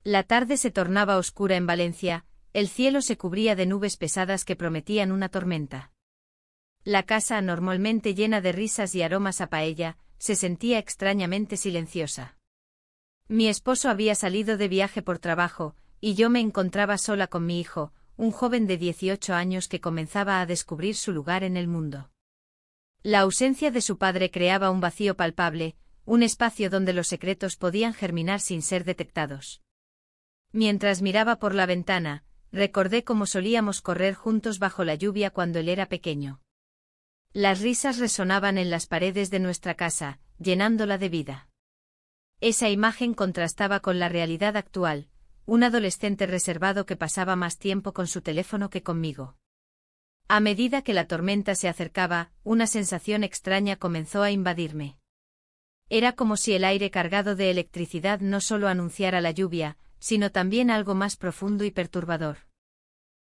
La tarde se tornaba oscura en Valencia, el cielo se cubría de nubes pesadas que prometían una tormenta. La casa, normalmente llena de risas y aromas a paella, se sentía extrañamente silenciosa. Mi esposo había salido de viaje por trabajo, y yo me encontraba sola con mi hijo, un joven de 18 años que comenzaba a descubrir su lugar en el mundo. La ausencia de su padre creaba un vacío palpable, un espacio donde los secretos podían germinar sin ser detectados. Mientras miraba por la ventana, recordé cómo solíamos correr juntos bajo la lluvia cuando él era pequeño. Las risas resonaban en las paredes de nuestra casa, llenándola de vida. Esa imagen contrastaba con la realidad actual, un adolescente reservado que pasaba más tiempo con su teléfono que conmigo. A medida que la tormenta se acercaba, una sensación extraña comenzó a invadirme. Era como si el aire cargado de electricidad no solo anunciara la lluvia, sino también algo más profundo y perturbador.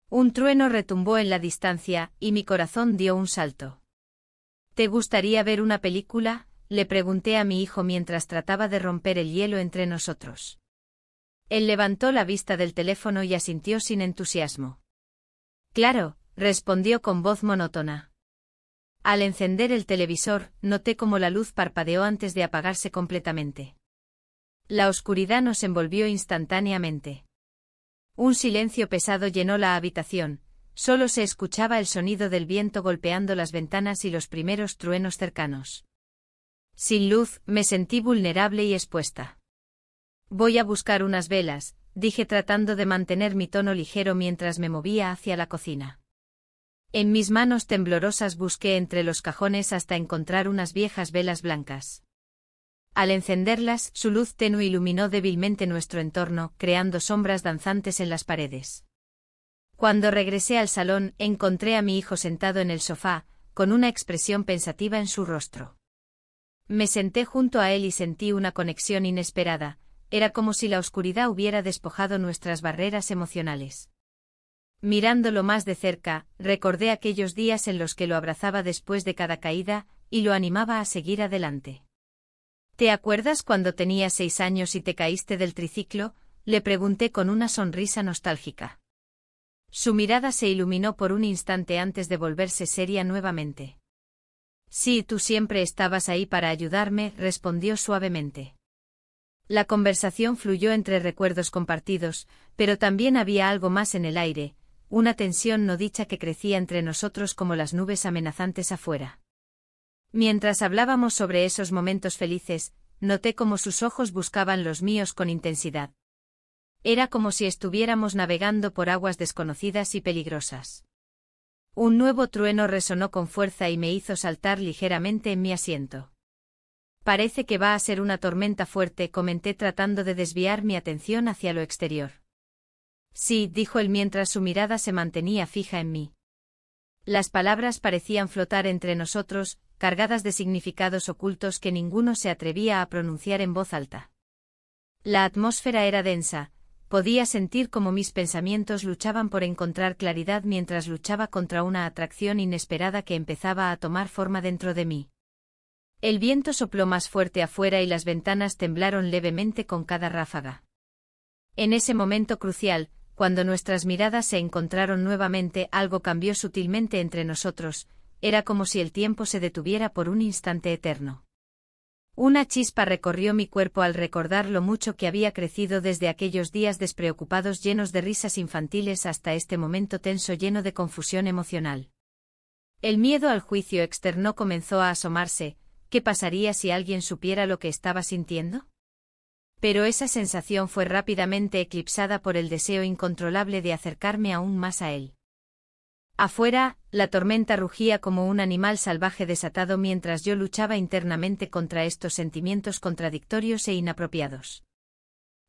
Un trueno retumbó en la distancia, y mi corazón dio un salto. ¿Te gustaría ver una película?, le pregunté a mi hijo mientras trataba de romper el hielo entre nosotros. Él levantó la vista del teléfono y asintió sin entusiasmo. Claro, respondió con voz monótona. Al encender el televisor, noté cómo la luz parpadeó antes de apagarse completamente. La oscuridad nos envolvió instantáneamente. Un silencio pesado llenó la habitación, solo se escuchaba el sonido del viento golpeando las ventanas y los primeros truenos cercanos. Sin luz, me sentí vulnerable y expuesta. Voy a buscar unas velas, dije tratando de mantener mi tono ligero mientras me movía hacia la cocina. En mis manos temblorosas busqué entre los cajones hasta encontrar unas viejas velas blancas. Al encenderlas, su luz tenue iluminó débilmente nuestro entorno, creando sombras danzantes en las paredes. Cuando regresé al salón, encontré a mi hijo sentado en el sofá, con una expresión pensativa en su rostro. Me senté junto a él y sentí una conexión inesperada, era como si la oscuridad hubiera despojado nuestras barreras emocionales. Mirándolo más de cerca, recordé aquellos días en los que lo abrazaba después de cada caída, y lo animaba a seguir adelante. ¿Te acuerdas cuando tenías 6 años y te caíste del triciclo?, le pregunté con una sonrisa nostálgica. Su mirada se iluminó por un instante antes de volverse seria nuevamente. Sí, tú siempre estabas ahí para ayudarme, respondió suavemente. La conversación fluyó entre recuerdos compartidos, pero también había algo más en el aire, una tensión no dicha que crecía entre nosotros como las nubes amenazantes afuera. Mientras hablábamos sobre esos momentos felices, noté cómo sus ojos buscaban los míos con intensidad. Era como si estuviéramos navegando por aguas desconocidas y peligrosas. Un nuevo trueno resonó con fuerza y me hizo saltar ligeramente en mi asiento. Parece que va a ser una tormenta fuerte, comenté tratando de desviar mi atención hacia lo exterior. Sí, dijo él mientras su mirada se mantenía fija en mí. Las palabras parecían flotar entre nosotros, cargadas de significados ocultos que ninguno se atrevía a pronunciar en voz alta. La atmósfera era densa. Podía sentir cómo mis pensamientos luchaban por encontrar claridad mientras luchaba contra una atracción inesperada que empezaba a tomar forma dentro de mí. El viento sopló más fuerte afuera y las ventanas temblaron levemente con cada ráfaga. En ese momento crucial, cuando nuestras miradas se encontraron nuevamente, algo cambió sutilmente entre nosotros, era como si el tiempo se detuviera por un instante eterno. Una chispa recorrió mi cuerpo al recordar lo mucho que había crecido desde aquellos días despreocupados llenos de risas infantiles hasta este momento tenso lleno de confusión emocional. El miedo al juicio externo comenzó a asomarse. ¿Qué pasaría si alguien supiera lo que estaba sintiendo? Pero esa sensación fue rápidamente eclipsada por el deseo incontrolable de acercarme aún más a él. Afuera, la tormenta rugía como un animal salvaje desatado mientras yo luchaba internamente contra estos sentimientos contradictorios e inapropiados.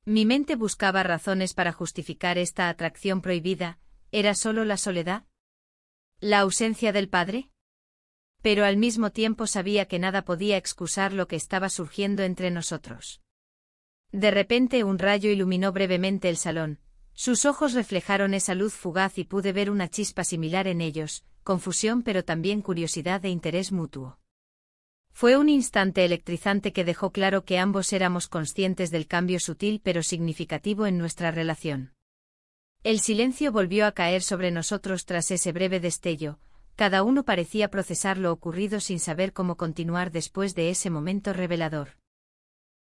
Mi mente buscaba razones para justificar esta atracción prohibida. ¿Era solo la soledad? ¿La ausencia del padre? Pero al mismo tiempo sabía que nada podía excusar lo que estaba surgiendo entre nosotros. De repente un rayo iluminó brevemente el salón. Sus ojos reflejaron esa luz fugaz y pude ver una chispa similar en ellos, confusión pero también curiosidad e interés mutuo. Fue un instante electrizante que dejó claro que ambos éramos conscientes del cambio sutil pero significativo en nuestra relación. El silencio volvió a caer sobre nosotros tras ese breve destello, cada uno parecía procesar lo ocurrido sin saber cómo continuar después de ese momento revelador.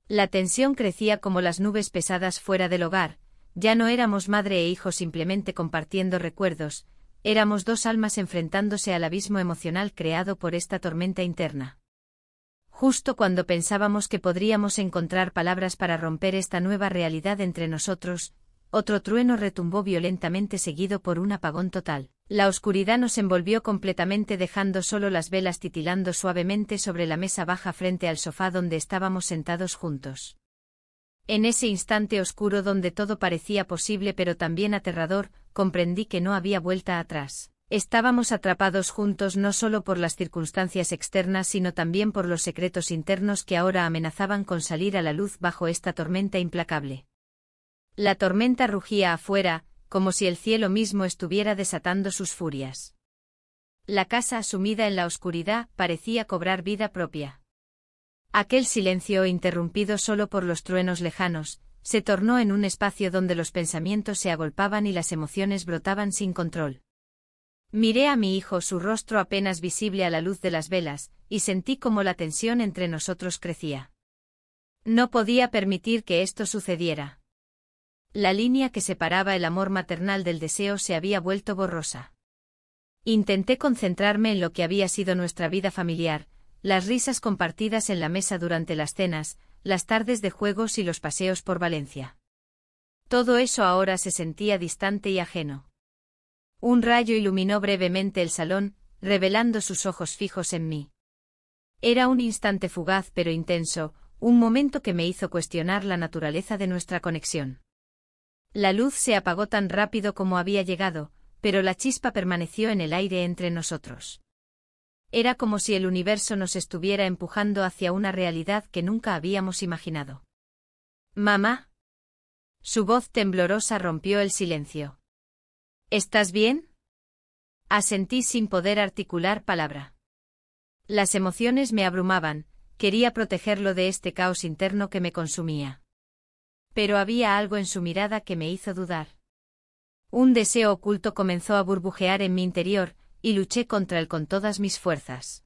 La tensión crecía como las nubes pesadas fuera del hogar, ya no éramos madre e hijo simplemente compartiendo recuerdos, éramos dos almas enfrentándose al abismo emocional creado por esta tormenta interna. Justo cuando pensábamos que podríamos encontrar palabras para romper esta nueva realidad entre nosotros, otro trueno retumbó violentamente seguido por un apagón total. La oscuridad nos envolvió completamente dejando solo las velas titilando suavemente sobre la mesa baja frente al sofá donde estábamos sentados juntos. En ese instante oscuro donde todo parecía posible pero también aterrador, comprendí que no había vuelta atrás. Estábamos atrapados juntos no solo por las circunstancias externas sino también por los secretos internos que ahora amenazaban con salir a la luz bajo esta tormenta implacable. La tormenta rugía afuera, como si el cielo mismo estuviera desatando sus furias. La casa sumida en la oscuridad parecía cobrar vida propia. Aquel silencio, interrumpido solo por los truenos lejanos, se tornó en un espacio donde los pensamientos se agolpaban y las emociones brotaban sin control. Miré a mi hijo, su rostro apenas visible a la luz de las velas, y sentí como la tensión entre nosotros crecía. No podía permitir que esto sucediera. La línea que separaba el amor maternal del deseo se había vuelto borrosa. Intenté concentrarme en lo que había sido nuestra vida familiar, las risas compartidas en la mesa durante las cenas, las tardes de juegos y los paseos por Valencia. Todo eso ahora se sentía distante y ajeno. Un rayo iluminó brevemente el salón, revelando sus ojos fijos en mí. Era un instante fugaz pero intenso, un momento que me hizo cuestionar la naturaleza de nuestra conexión. La luz se apagó tan rápido como había llegado, pero la chispa permaneció en el aire entre nosotros. Era como si el universo nos estuviera empujando hacia una realidad que nunca habíamos imaginado. «Mamá». Su voz temblorosa rompió el silencio. «¿Estás bien?». Asentí sin poder articular palabra. Las emociones me abrumaban, quería protegerlo de este caos interno que me consumía. Pero había algo en su mirada que me hizo dudar. Un deseo oculto comenzó a burbujear en mi interior, y luché contra él con todas mis fuerzas.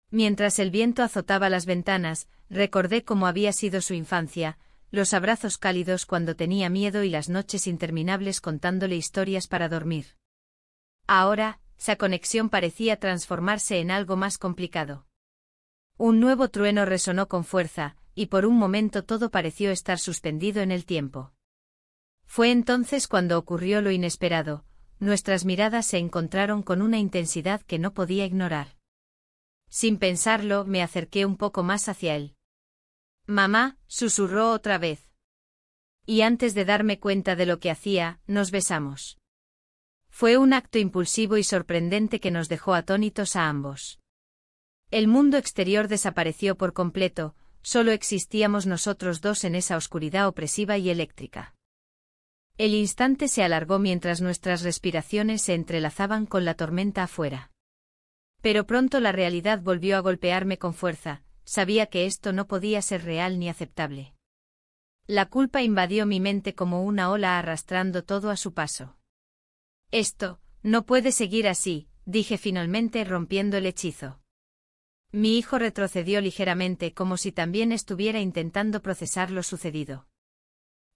Mientras el viento azotaba las ventanas, recordé cómo había sido su infancia, los abrazos cálidos cuando tenía miedo y las noches interminables contándole historias para dormir. Ahora, esa conexión parecía transformarse en algo más complicado. Un nuevo trueno resonó con fuerza, y por un momento todo pareció estar suspendido en el tiempo. Fue entonces cuando ocurrió lo inesperado, nuestras miradas se encontraron con una intensidad que no podía ignorar. Sin pensarlo, me acerqué un poco más hacia él. «Mamá», susurró otra vez. Y antes de darme cuenta de lo que hacía, nos besamos. Fue un acto impulsivo y sorprendente que nos dejó atónitos a ambos. El mundo exterior desapareció por completo, solo existíamos nosotros dos en esa oscuridad opresiva y eléctrica. El instante se alargó mientras nuestras respiraciones se entrelazaban con la tormenta afuera. Pero pronto la realidad volvió a golpearme con fuerza, sabía que esto no podía ser real ni aceptable. La culpa invadió mi mente como una ola arrastrando todo a su paso. «Esto no puede seguir así», dije finalmente rompiendo el hechizo. Mi hijo retrocedió ligeramente como si también estuviera intentando procesar lo sucedido.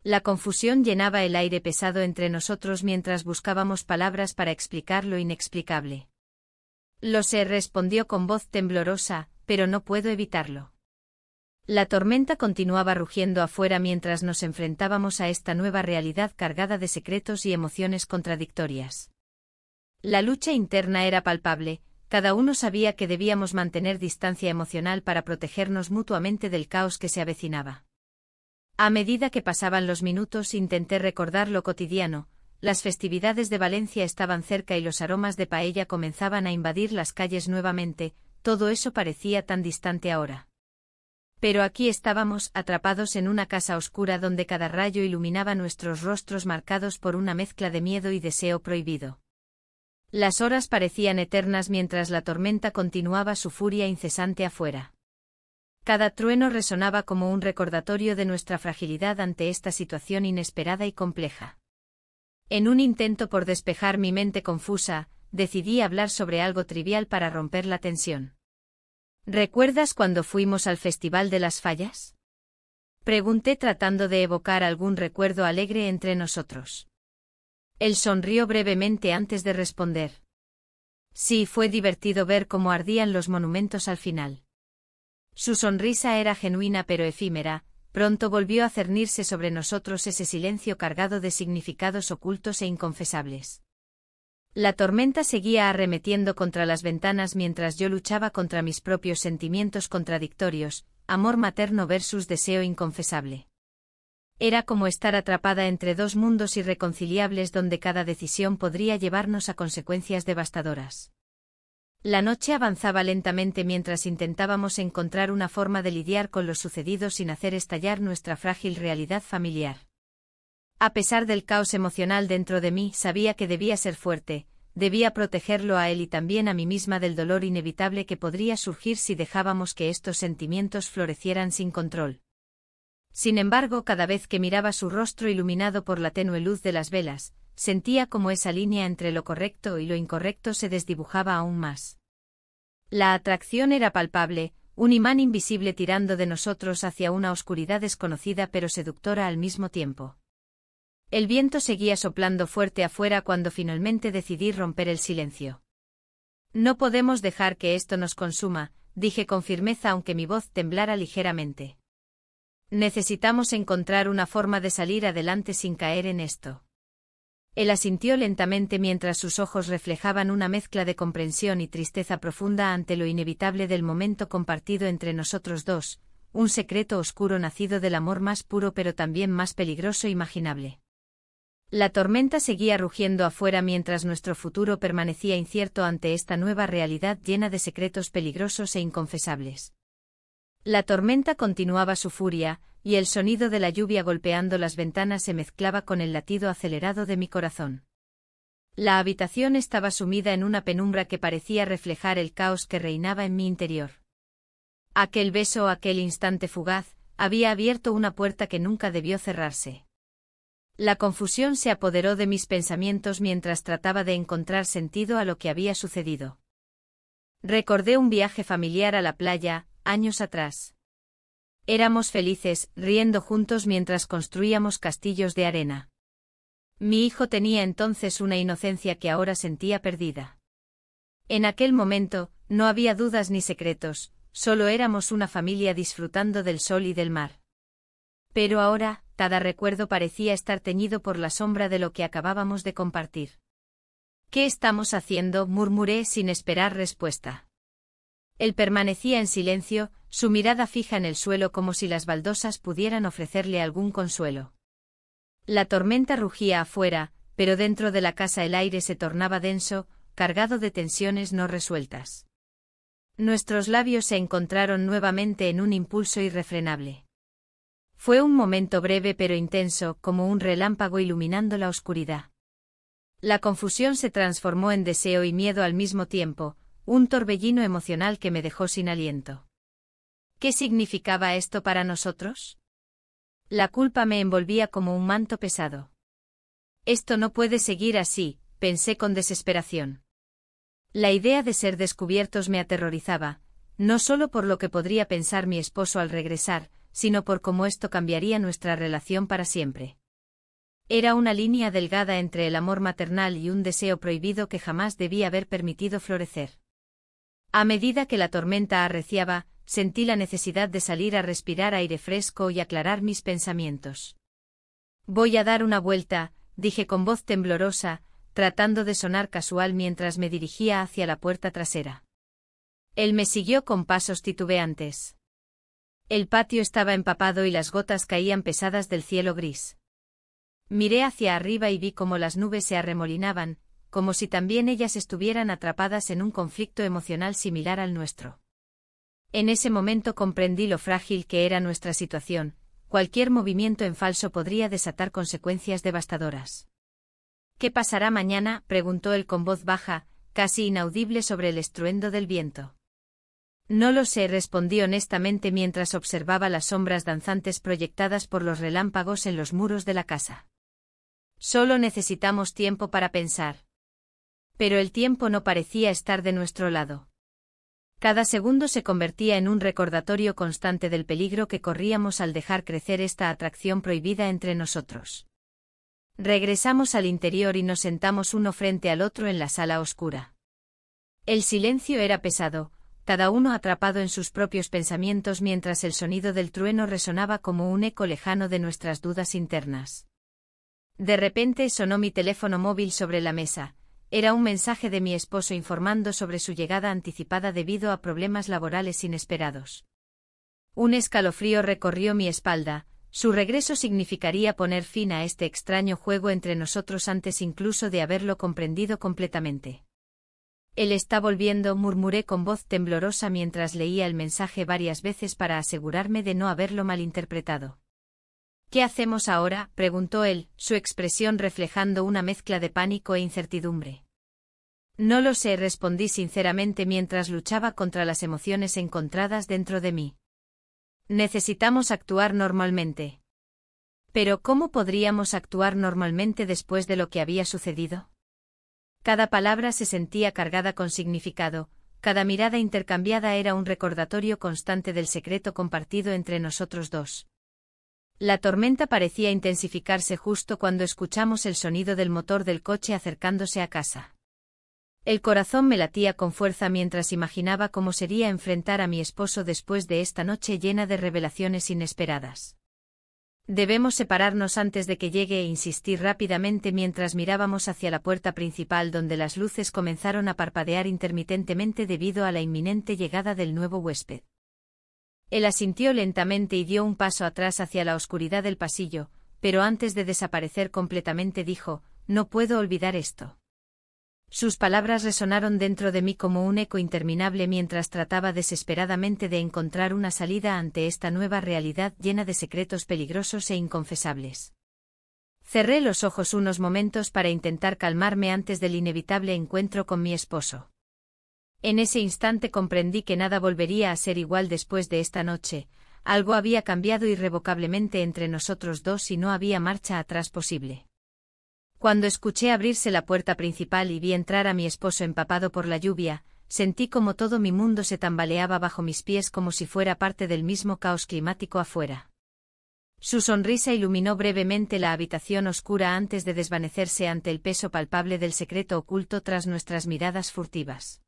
La confusión llenaba el aire pesado entre nosotros mientras buscábamos palabras para explicar lo inexplicable. «Lo sé», respondió con voz temblorosa, «pero no puedo evitarlo». La tormenta continuaba rugiendo afuera mientras nos enfrentábamos a esta nueva realidad cargada de secretos y emociones contradictorias. La lucha interna era palpable. Cada uno sabía que debíamos mantener distancia emocional para protegernos mutuamente del caos que se avecinaba. A medida que pasaban los minutos intenté recordar lo cotidiano, las festividades de Valencia estaban cerca y los aromas de paella comenzaban a invadir las calles nuevamente, todo eso parecía tan distante ahora. Pero aquí estábamos, atrapados en una casa oscura donde cada rayo iluminaba nuestros rostros marcados por una mezcla de miedo y deseo prohibido. Las horas parecían eternas mientras la tormenta continuaba su furia incesante afuera. Cada trueno resonaba como un recordatorio de nuestra fragilidad ante esta situación inesperada y compleja. En un intento por despejar mi mente confusa, decidí hablar sobre algo trivial para romper la tensión. ¿Recuerdas cuando fuimos al Festival de las Fallas? Pregunté tratando de evocar algún recuerdo alegre entre nosotros. Él sonrió brevemente antes de responder. Sí, fue divertido ver cómo ardían los monumentos al final. Su sonrisa era genuina pero efímera, pronto volvió a cernirse sobre nosotros ese silencio cargado de significados ocultos e inconfesables. La tormenta seguía arremetiendo contra las ventanas mientras yo luchaba contra mis propios sentimientos contradictorios, amor materno versus deseo inconfesable. Era como estar atrapada entre dos mundos irreconciliables donde cada decisión podría llevarnos a consecuencias devastadoras. La noche avanzaba lentamente mientras intentábamos encontrar una forma de lidiar con lo sucedido sin hacer estallar nuestra frágil realidad familiar. A pesar del caos emocional dentro de mí, sabía que debía ser fuerte, debía protegerlo a él y también a mí misma del dolor inevitable que podría surgir si dejábamos que estos sentimientos florecieran sin control. Sin embargo, cada vez que miraba su rostro iluminado por la tenue luz de las velas, sentía como esa línea entre lo correcto y lo incorrecto se desdibujaba aún más. La atracción era palpable, un imán invisible tirando de nosotros hacia una oscuridad desconocida pero seductora al mismo tiempo. El viento seguía soplando fuerte afuera cuando finalmente decidí romper el silencio. No podemos dejar que esto nos consuma, dije con firmeza aunque mi voz temblara ligeramente. Necesitamos encontrar una forma de salir adelante sin caer en esto. Él asintió lentamente mientras sus ojos reflejaban una mezcla de comprensión y tristeza profunda ante lo inevitable del momento compartido entre nosotros dos, un secreto oscuro nacido del amor más puro pero también más peligroso imaginable. La tormenta seguía rugiendo afuera mientras nuestro futuro permanecía incierto ante esta nueva realidad llena de secretos peligrosos e inconfesables. La tormenta continuaba su furia, y el sonido de la lluvia golpeando las ventanas se mezclaba con el latido acelerado de mi corazón. La habitación estaba sumida en una penumbra que parecía reflejar el caos que reinaba en mi interior. Aquel beso, aquel instante fugaz, había abierto una puerta que nunca debió cerrarse. La confusión se apoderó de mis pensamientos mientras trataba de encontrar sentido a lo que había sucedido. Recordé un viaje familiar a la playa, años atrás. Éramos felices, riendo juntos mientras construíamos castillos de arena. Mi hijo tenía entonces una inocencia que ahora sentía perdida. En aquel momento, no había dudas ni secretos, solo éramos una familia disfrutando del sol y del mar. Pero ahora, cada recuerdo parecía estar teñido por la sombra de lo que acabábamos de compartir. ¿Qué estamos haciendo?, murmuré sin esperar respuesta. Él permanecía en silencio, su mirada fija en el suelo como si las baldosas pudieran ofrecerle algún consuelo. La tormenta rugía afuera, pero dentro de la casa el aire se tornaba denso, cargado de tensiones no resueltas. Nuestros labios se encontraron nuevamente en un impulso irrefrenable. Fue un momento breve pero intenso, como un relámpago iluminando la oscuridad. La confusión se transformó en deseo y miedo al mismo tiempo, un torbellino emocional que me dejó sin aliento. ¿Qué significaba esto para nosotros? La culpa me envolvía como un manto pesado. Esto no puede seguir así, pensé con desesperación. La idea de ser descubiertos me aterrorizaba, no solo por lo que podría pensar mi esposo al regresar, sino por cómo esto cambiaría nuestra relación para siempre. Era una línea delgada entre el amor maternal y un deseo prohibido que jamás debía haber permitido florecer. A medida que la tormenta arreciaba, sentí la necesidad de salir a respirar aire fresco y aclarar mis pensamientos. Voy a dar una vuelta, dije con voz temblorosa, tratando de sonar casual mientras me dirigía hacia la puerta trasera. Él me siguió con pasos titubeantes. El patio estaba empapado y las gotas caían pesadas del cielo gris. Miré hacia arriba y vi cómo las nubes se arremolinaban, como si también ellas estuvieran atrapadas en un conflicto emocional similar al nuestro. En ese momento comprendí lo frágil que era nuestra situación, cualquier movimiento en falso podría desatar consecuencias devastadoras. ¿Qué pasará mañana?, preguntó él con voz baja, casi inaudible sobre el estruendo del viento. No lo sé, respondí honestamente mientras observaba las sombras danzantes proyectadas por los relámpagos en los muros de la casa. Solo necesitamos tiempo para pensar. Pero el tiempo no parecía estar de nuestro lado. Cada segundo se convertía en un recordatorio constante del peligro que corríamos al dejar crecer esta atracción prohibida entre nosotros. Regresamos al interior y nos sentamos uno frente al otro en la sala oscura. El silencio era pesado, cada uno atrapado en sus propios pensamientos mientras el sonido del trueno resonaba como un eco lejano de nuestras dudas internas. De repente sonó mi teléfono móvil sobre la mesa. Era un mensaje de mi esposo informando sobre su llegada anticipada debido a problemas laborales inesperados. Un escalofrío recorrió mi espalda. Su regreso significaría poner fin a este extraño juego entre nosotros antes incluso de haberlo comprendido completamente. Él está volviendo, murmuré con voz temblorosa mientras leía el mensaje varias veces para asegurarme de no haberlo malinterpretado. ¿Qué hacemos ahora?, preguntó él, su expresión reflejando una mezcla de pánico e incertidumbre. No lo sé, respondí sinceramente mientras luchaba contra las emociones encontradas dentro de mí. Necesitamos actuar normalmente. Pero ¿cómo podríamos actuar normalmente después de lo que había sucedido? Cada palabra se sentía cargada con significado, cada mirada intercambiada era un recordatorio constante del secreto compartido entre nosotros dos. La tormenta parecía intensificarse justo cuando escuchamos el sonido del motor del coche acercándose a casa. El corazón me latía con fuerza mientras imaginaba cómo sería enfrentar a mi esposo después de esta noche llena de revelaciones inesperadas. Debemos separarnos antes de que llegue, e insistí rápidamente mientras mirábamos hacia la puerta principal donde las luces comenzaron a parpadear intermitentemente debido a la inminente llegada del nuevo huésped. Él asintió lentamente y dio un paso atrás hacia la oscuridad del pasillo, pero antes de desaparecer completamente dijo: «No puedo olvidar esto». Sus palabras resonaron dentro de mí como un eco interminable mientras trataba desesperadamente de encontrar una salida ante esta nueva realidad llena de secretos peligrosos e inconfesables. Cerré los ojos unos momentos para intentar calmarme antes del inevitable encuentro con mi esposo. En ese instante comprendí que nada volvería a ser igual después de esta noche. Algo había cambiado irrevocablemente entre nosotros dos y no había marcha atrás posible. Cuando escuché abrirse la puerta principal y vi entrar a mi esposo empapado por la lluvia, sentí como todo mi mundo se tambaleaba bajo mis pies como si fuera parte del mismo caos climático afuera. Su sonrisa iluminó brevemente la habitación oscura antes de desvanecerse ante el peso palpable del secreto oculto tras nuestras miradas furtivas.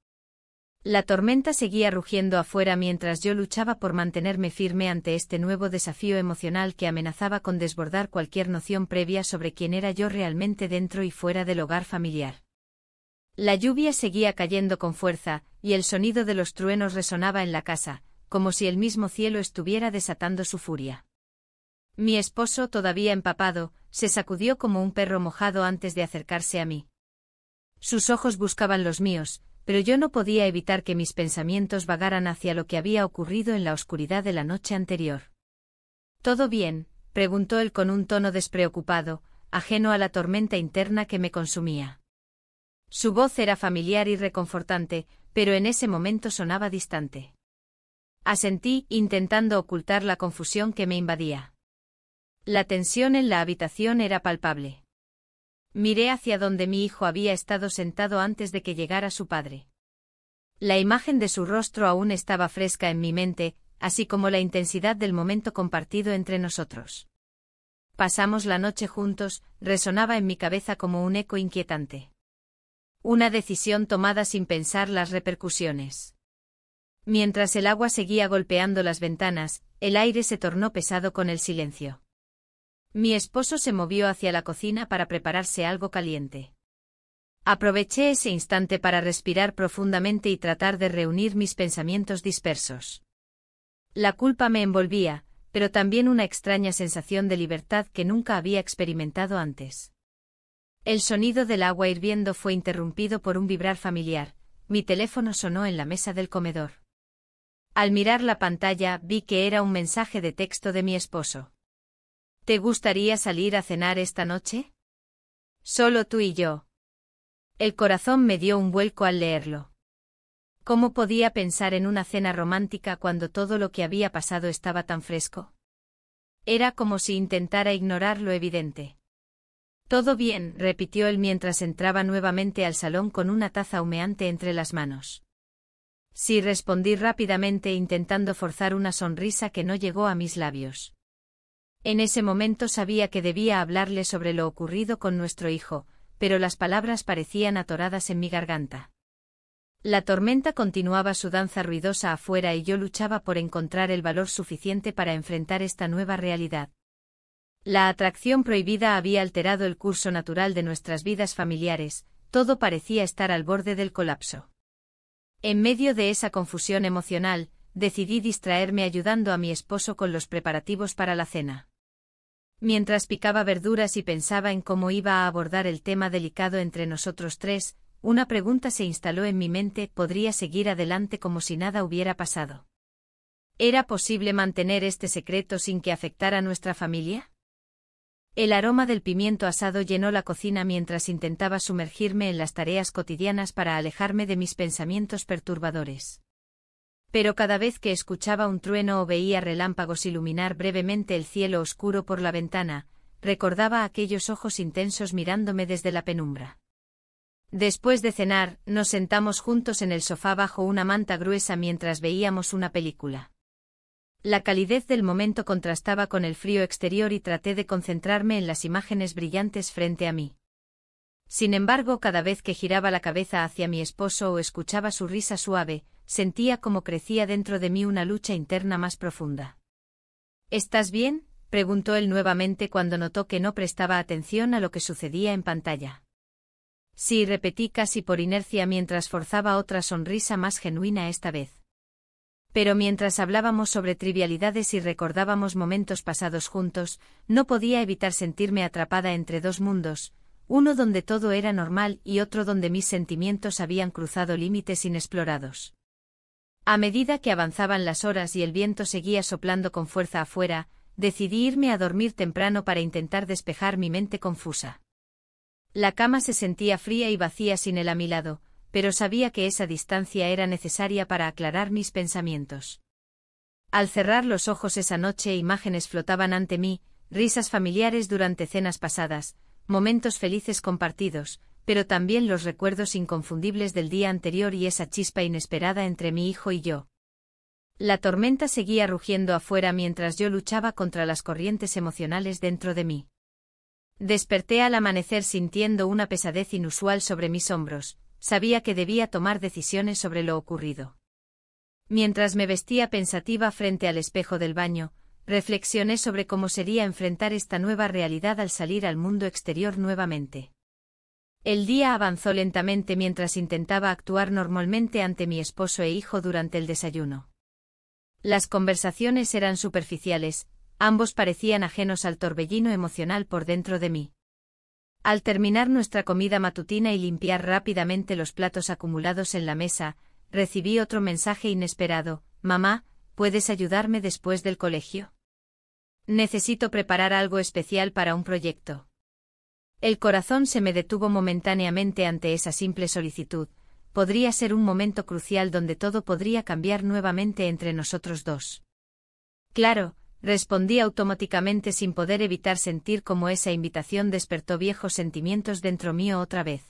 La tormenta seguía rugiendo afuera mientras yo luchaba por mantenerme firme ante este nuevo desafío emocional que amenazaba con desbordar cualquier noción previa sobre quién era yo realmente dentro y fuera del hogar familiar. La lluvia seguía cayendo con fuerza, y el sonido de los truenos resonaba en la casa, como si el mismo cielo estuviera desatando su furia. Mi esposo, todavía empapado, se sacudió como un perro mojado antes de acercarse a mí. Sus ojos buscaban los míos, pero yo no podía evitar que mis pensamientos vagaran hacia lo que había ocurrido en la oscuridad de la noche anterior. ¿Todo bien?, preguntó él con un tono despreocupado, ajeno a la tormenta interna que me consumía. Su voz era familiar y reconfortante, pero en ese momento sonaba distante. Asentí, intentando ocultar la confusión que me invadía. La tensión en la habitación era palpable. Miré hacia donde mi hijo había estado sentado antes de que llegara su padre. La imagen de su rostro aún estaba fresca en mi mente, así como la intensidad del momento compartido entre nosotros. Pasamos la noche juntos, resonaba en mi cabeza como un eco inquietante. Una decisión tomada sin pensar las repercusiones. Mientras el agua seguía golpeando las ventanas, el aire se tornó pesado con el silencio. Mi esposo se movió hacia la cocina para prepararse algo caliente. Aproveché ese instante para respirar profundamente y tratar de reunir mis pensamientos dispersos. La culpa me envolvía, pero también una extraña sensación de libertad que nunca había experimentado antes. El sonido del agua hirviendo fue interrumpido por un vibrar familiar. Mi teléfono sonó en la mesa del comedor. Al mirar la pantalla vi que era un mensaje de texto de mi esposo. ¿Te gustaría salir a cenar esta noche? Solo tú y yo. El corazón me dio un vuelco al leerlo. ¿Cómo podía pensar en una cena romántica cuando todo lo que había pasado estaba tan fresco? Era como si intentara ignorar lo evidente. Todo bien, repitió él mientras entraba nuevamente al salón con una taza humeante entre las manos. Sí, respondí rápidamente intentando forzar una sonrisa que no llegó a mis labios. En ese momento sabía que debía hablarle sobre lo ocurrido con nuestro hijo, pero las palabras parecían atoradas en mi garganta. La tormenta continuaba su danza ruidosa afuera y yo luchaba por encontrar el valor suficiente para enfrentar esta nueva realidad. La atracción prohibida había alterado el curso natural de nuestras vidas familiares, todo parecía estar al borde del colapso. En medio de esa confusión emocional, decidí distraerme ayudando a mi esposo con los preparativos para la cena. Mientras picaba verduras y pensaba en cómo iba a abordar el tema delicado entre nosotros tres, una pregunta se instaló en mi mente: ¿podría seguir adelante como si nada hubiera pasado? ¿Era posible mantener este secreto sin que afectara a nuestra familia? El aroma del pimiento asado llenó la cocina mientras intentaba sumergirme en las tareas cotidianas para alejarme de mis pensamientos perturbadores. Pero cada vez que escuchaba un trueno o veía relámpagos iluminar brevemente el cielo oscuro por la ventana, recordaba aquellos ojos intensos mirándome desde la penumbra. Después de cenar, nos sentamos juntos en el sofá bajo una manta gruesa mientras veíamos una película. La calidez del momento contrastaba con el frío exterior y traté de concentrarme en las imágenes brillantes frente a mí. Sin embargo, cada vez que giraba la cabeza hacia mi esposo o escuchaba su risa suave, sentía como crecía dentro de mí una lucha interna más profunda. ¿Estás bien?, preguntó él nuevamente cuando notó que no prestaba atención a lo que sucedía en pantalla. Sí, repetí casi por inercia mientras forzaba otra sonrisa más genuina esta vez. Pero mientras hablábamos sobre trivialidades y recordábamos momentos pasados juntos, no podía evitar sentirme atrapada entre dos mundos, uno donde todo era normal y otro donde mis sentimientos habían cruzado límites inexplorados. A medida que avanzaban las horas y el viento seguía soplando con fuerza afuera, decidí irme a dormir temprano para intentar despejar mi mente confusa. La cama se sentía fría y vacía sin él a mi lado, pero sabía que esa distancia era necesaria para aclarar mis pensamientos. Al cerrar los ojos esa noche, imágenes flotaban ante mí, risas familiares durante cenas pasadas, momentos felices compartidos, pero también los recuerdos inconfundibles del día anterior y esa chispa inesperada entre mi hijo y yo. La tormenta seguía rugiendo afuera mientras yo luchaba contra las corrientes emocionales dentro de mí. Desperté al amanecer sintiendo una pesadez inusual sobre mis hombros. Sabía que debía tomar decisiones sobre lo ocurrido. Mientras me vestía pensativa frente al espejo del baño, reflexioné sobre cómo sería enfrentar esta nueva realidad al salir al mundo exterior nuevamente. El día avanzó lentamente mientras intentaba actuar normalmente ante mi esposo e hijo durante el desayuno. Las conversaciones eran superficiales, ambos parecían ajenos al torbellino emocional por dentro de mí. Al terminar nuestra comida matutina y limpiar rápidamente los platos acumulados en la mesa, recibí otro mensaje inesperado: «Mamá, ¿puedes ayudarme después del colegio? Necesito preparar algo especial para un proyecto». El corazón se me detuvo momentáneamente ante esa simple solicitud. Podría ser un momento crucial donde todo podría cambiar nuevamente entre nosotros dos. «Claro», respondí automáticamente sin poder evitar sentir cómo esa invitación despertó viejos sentimientos dentro mío otra vez.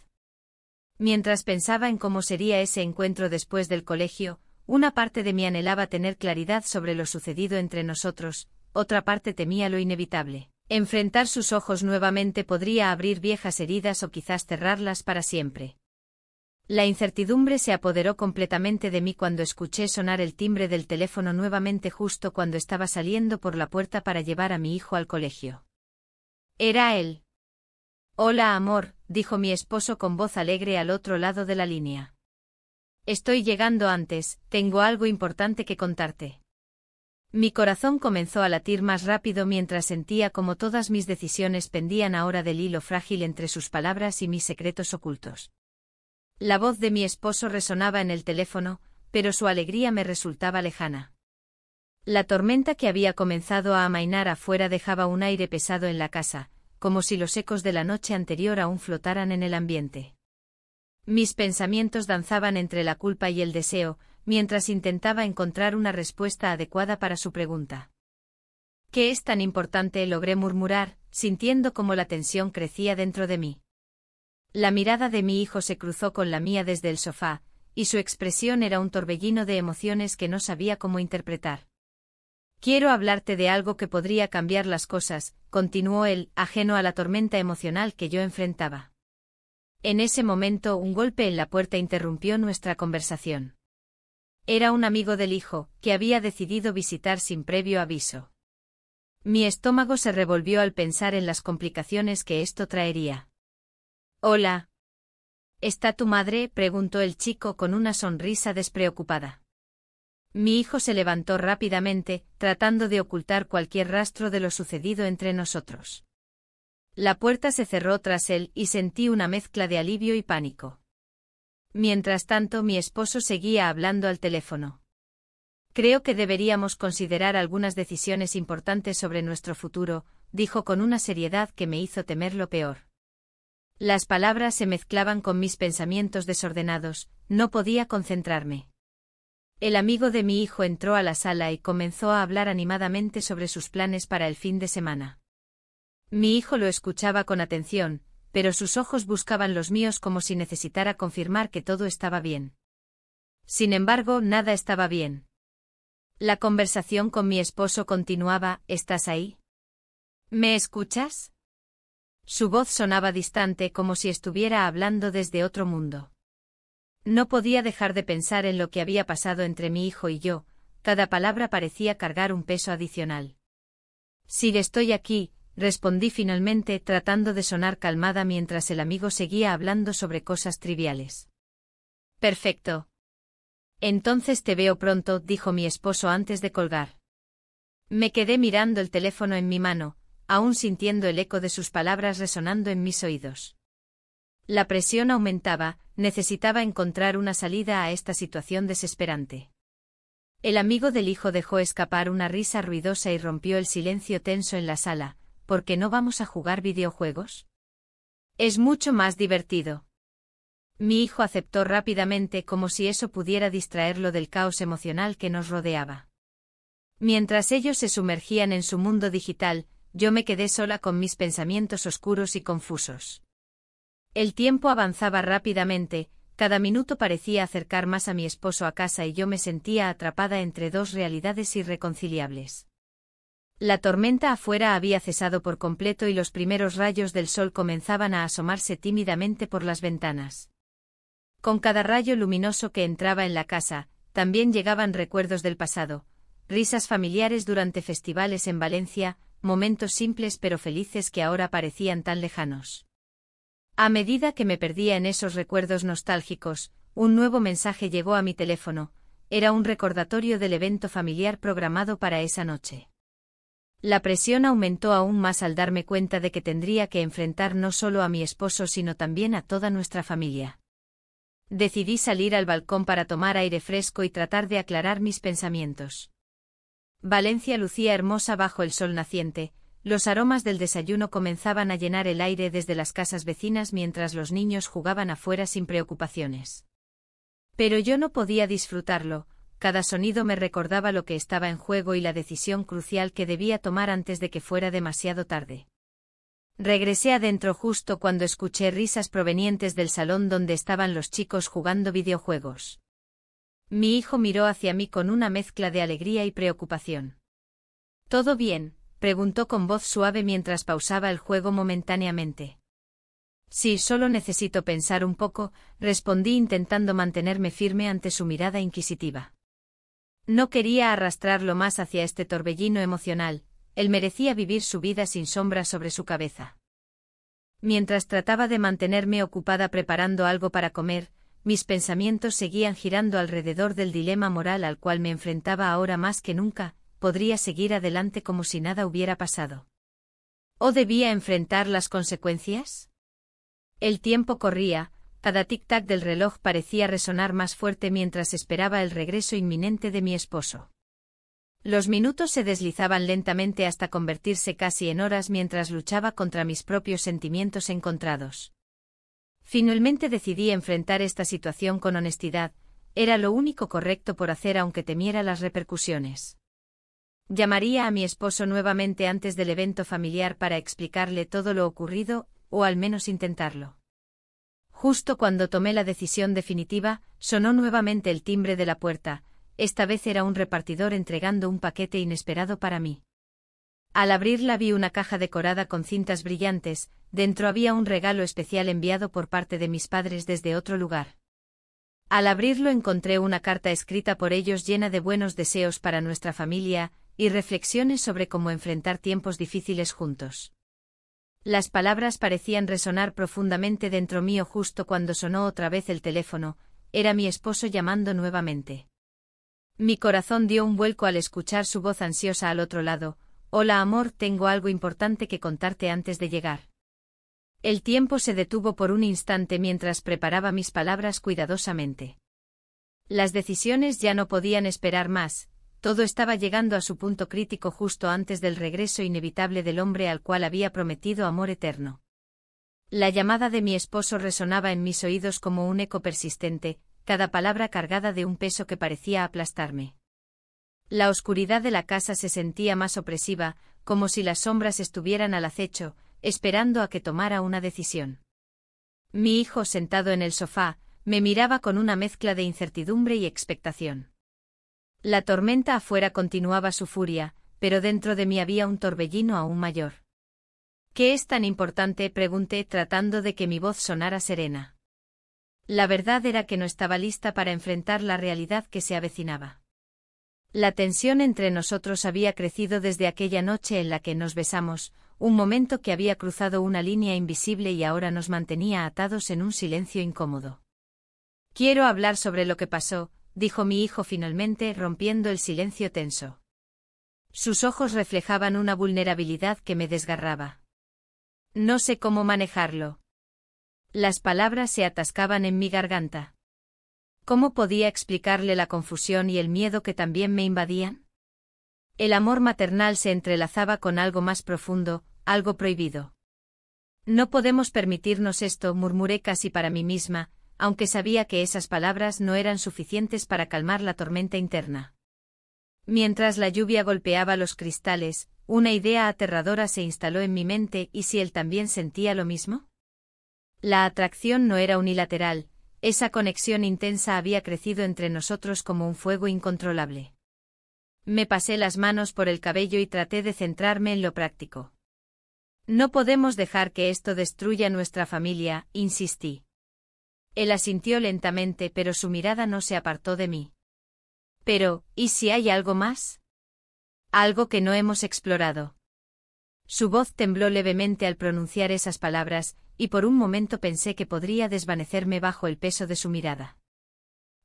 Mientras pensaba en cómo sería ese encuentro después del colegio, una parte de mí anhelaba tener claridad sobre lo sucedido entre nosotros, otra parte temía lo inevitable. Enfrentar sus ojos nuevamente podría abrir viejas heridas o quizás cerrarlas para siempre. La incertidumbre se apoderó completamente de mí cuando escuché sonar el timbre del teléfono nuevamente justo cuando estaba saliendo por la puerta para llevar a mi hijo al colegio. Era él. «Hola, amor», dijo mi esposo con voz alegre al otro lado de la línea. «Estoy llegando antes, tengo algo importante que contarte». Mi corazón comenzó a latir más rápido mientras sentía como todas mis decisiones pendían ahora del hilo frágil entre sus palabras y mis secretos ocultos. La voz de mi esposo resonaba en el teléfono, pero su alegría me resultaba lejana. La tormenta que había comenzado a amainar afuera dejaba un aire pesado en la casa, como si los ecos de la noche anterior aún flotaran en el ambiente. Mis pensamientos danzaban entre la culpa y el deseo, mientras intentaba encontrar una respuesta adecuada para su pregunta. ¿Qué es tan importante?, logré murmurar, sintiendo cómo la tensión crecía dentro de mí. La mirada de mi hijo se cruzó con la mía desde el sofá, y su expresión era un torbellino de emociones que no sabía cómo interpretar. Quiero hablarte de algo que podría cambiar las cosas, continuó él, ajeno a la tormenta emocional que yo enfrentaba. En ese momento un golpe en la puerta interrumpió nuestra conversación. Era un amigo del hijo, que había decidido visitar sin previo aviso. Mi estómago se revolvió al pensar en las complicaciones que esto traería. «Hola. ¿Está tu madre?», preguntó el chico con una sonrisa despreocupada. Mi hijo se levantó rápidamente, tratando de ocultar cualquier rastro de lo sucedido entre nosotros. La puerta se cerró tras él y sentí una mezcla de alivio y pánico. Mientras tanto, mi esposo seguía hablando al teléfono. «Creo que deberíamos considerar algunas decisiones importantes sobre nuestro futuro», dijo con una seriedad que me hizo temer lo peor. Las palabras se mezclaban con mis pensamientos desordenados, no podía concentrarme. El amigo de mi hijo entró a la sala y comenzó a hablar animadamente sobre sus planes para el fin de semana. Mi hijo lo escuchaba con atención, pero sus ojos buscaban los míos como si necesitara confirmar que todo estaba bien. Sin embargo, nada estaba bien. La conversación con mi esposo continuaba. «¿Estás ahí? ¿Me escuchas?». Su voz sonaba distante, como si estuviera hablando desde otro mundo. No podía dejar de pensar en lo que había pasado entre mi hijo y yo, cada palabra parecía cargar un peso adicional. «Sí, estoy aquí», respondí finalmente, tratando de sonar calmada mientras el amigo seguía hablando sobre cosas triviales. «Perfecto. Entonces te veo pronto», dijo mi esposo antes de colgar. Me quedé mirando el teléfono en mi mano, aún sintiendo el eco de sus palabras resonando en mis oídos. La presión aumentaba, necesitaba encontrar una salida a esta situación desesperante. El amigo del hijo dejó escapar una risa ruidosa y rompió el silencio tenso en la sala. «¿Por qué no vamos a jugar videojuegos? Es mucho más divertido». Mi hijo aceptó rápidamente, como si eso pudiera distraerlo del caos emocional que nos rodeaba. Mientras ellos se sumergían en su mundo digital, yo me quedé sola con mis pensamientos oscuros y confusos. El tiempo avanzaba rápidamente, cada minuto parecía acercar más a mi esposo a casa y yo me sentía atrapada entre dos realidades irreconciliables. La tormenta afuera había cesado por completo y los primeros rayos del sol comenzaban a asomarse tímidamente por las ventanas. Con cada rayo luminoso que entraba en la casa, también llegaban recuerdos del pasado, risas familiares durante festivales en Valencia, momentos simples pero felices que ahora parecían tan lejanos. A medida que me perdía en esos recuerdos nostálgicos, un nuevo mensaje llegó a mi teléfono. Era un recordatorio del evento familiar programado para esa noche. La presión aumentó aún más al darme cuenta de que tendría que enfrentar no solo a mi esposo sino también a toda nuestra familia. Decidí salir al balcón para tomar aire fresco y tratar de aclarar mis pensamientos. Valencia lucía hermosa bajo el sol naciente, los aromas del desayuno comenzaban a llenar el aire desde las casas vecinas mientras los niños jugaban afuera sin preocupaciones. Pero yo no podía disfrutarlo, cada sonido me recordaba lo que estaba en juego y la decisión crucial que debía tomar antes de que fuera demasiado tarde. Regresé adentro justo cuando escuché risas provenientes del salón donde estaban los chicos jugando videojuegos. Mi hijo miró hacia mí con una mezcla de alegría y preocupación. «¿Todo bien?», preguntó con voz suave mientras pausaba el juego momentáneamente. «Sí, solo necesito pensar un poco», respondí intentando mantenerme firme ante su mirada inquisitiva. No quería arrastrarlo más hacia este torbellino emocional, él merecía vivir su vida sin sombra sobre su cabeza. Mientras trataba de mantenerme ocupada preparando algo para comer, mis pensamientos seguían girando alrededor del dilema moral al cual me enfrentaba ahora más que nunca. ¿Podría seguir adelante como si nada hubiera pasado? ¿O debía enfrentar las consecuencias? El tiempo corría, cada tic-tac del reloj parecía resonar más fuerte mientras esperaba el regreso inminente de mi esposo. Los minutos se deslizaban lentamente hasta convertirse casi en horas mientras luchaba contra mis propios sentimientos encontrados. Finalmente decidí enfrentar esta situación con honestidad, era lo único correcto por hacer aunque temiera las repercusiones. Llamaría a mi esposo nuevamente antes del evento familiar para explicarle todo lo ocurrido, o al menos intentarlo. Justo cuando tomé la decisión definitiva, sonó nuevamente el timbre de la puerta, esta vez era un repartidor entregando un paquete inesperado para mí. Al abrirla vi una caja decorada con cintas brillantes, dentro había un regalo especial enviado por parte de mis padres desde otro lugar. Al abrirlo encontré una carta escrita por ellos llena de buenos deseos para nuestra familia, y reflexiones sobre cómo enfrentar tiempos difíciles juntos. Las palabras parecían resonar profundamente dentro mío justo cuando sonó otra vez el teléfono, era mi esposo llamando nuevamente. Mi corazón dio un vuelco al escuchar su voz ansiosa al otro lado. Hola amor, tengo algo importante que contarte antes de llegar. El tiempo se detuvo por un instante mientras preparaba mis palabras cuidadosamente. Las decisiones ya no podían esperar más, todo estaba llegando a su punto crítico justo antes del regreso inevitable del hombre al cual había prometido amor eterno. La llamada de mi esposo resonaba en mis oídos como un eco persistente, cada palabra cargada de un peso que parecía aplastarme. La oscuridad de la casa se sentía más opresiva, como si las sombras estuvieran al acecho, esperando a que tomara una decisión. Mi hijo, sentado en el sofá, me miraba con una mezcla de incertidumbre y expectación. La tormenta afuera continuaba su furia, pero dentro de mí había un torbellino aún mayor. ¿Qué es tan importante?, pregunté tratando de que mi voz sonara serena. La verdad era que no estaba lista para enfrentar la realidad que se avecinaba. La tensión entre nosotros había crecido desde aquella noche en la que nos besamos, un momento que había cruzado una línea invisible y ahora nos mantenía atados en un silencio incómodo. Quiero hablar sobre lo que pasó, dijo mi hijo finalmente, rompiendo el silencio tenso. Sus ojos reflejaban una vulnerabilidad que me desgarraba. No sé cómo manejarlo. Las palabras se atascaban en mi garganta. ¿Cómo podía explicarle la confusión y el miedo que también me invadían? El amor maternal se entrelazaba con algo más profundo, algo prohibido. No podemos permitirnos esto, murmuré casi para mí misma, aunque sabía que esas palabras no eran suficientes para calmar la tormenta interna. Mientras la lluvia golpeaba los cristales, una idea aterradora se instaló en mi mente, ¿y si él también sentía lo mismo? La atracción no era unilateral. Esa conexión intensa había crecido entre nosotros como un fuego incontrolable. Me pasé las manos por el cabello y traté de centrarme en lo práctico. No podemos dejar que esto destruya nuestra familia, insistí. Él asintió lentamente, pero su mirada no se apartó de mí. Pero, ¿y si hay algo más? Algo que no hemos explorado. Su voz tembló levemente al pronunciar esas palabras, y por un momento pensé que podría desvanecerme bajo el peso de su mirada.